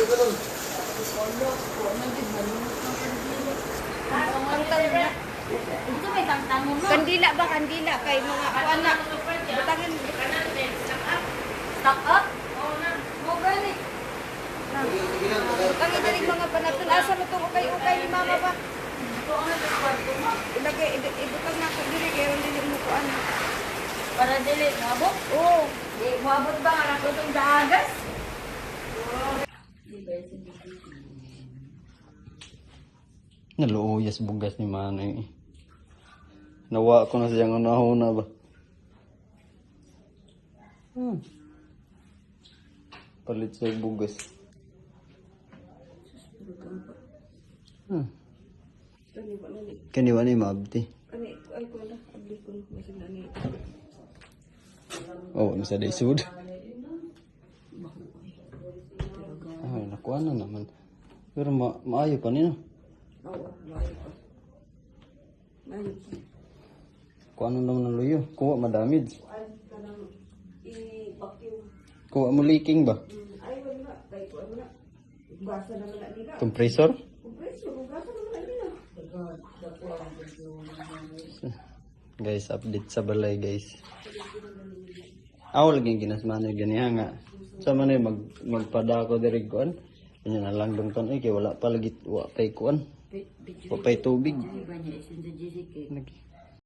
Ito may tangtangon mo. Kandila ba? Kandila. Kay mga anak. Butangin. Stock up? Oo na. Mo gani. Butangin na rin mga panatun. Asa mo itong ukay-ukay ni mama ba? Ito ang nagkwarto mo. Ilagay, ibutang na ako dili. Kaya hindi mo kuan. Para dili, mabot? Oo. Di, mabot ba nga nato itong daagas? Naluuyas bugas ni Manay. Nawa ko na siyang nahuna ba? Palit sa bugas. Kaniwa ni Mabti. Ay ko na. Abli ko na. Masig na ni. Oh, nasa day sud. Ay, nakuha na naman. Pero maayo pa nino. Oo. Maayo pa. Maayo pa. Kuha na naman ng luyo. Kuha madamage. I-vacuum. Kuha mo leaking ba? Ay, wala. Kaya ko ano na. Gasa naman na nila. Compressor? Compressor. Gasa naman na nila. Guys, update sa balay guys. Ako laging ginasmano ganihan nga. Sa man magpada ko diri kuan. Kanya na lang dong ton kay wala pa lagi wa pay kuan. Wa pay tubig.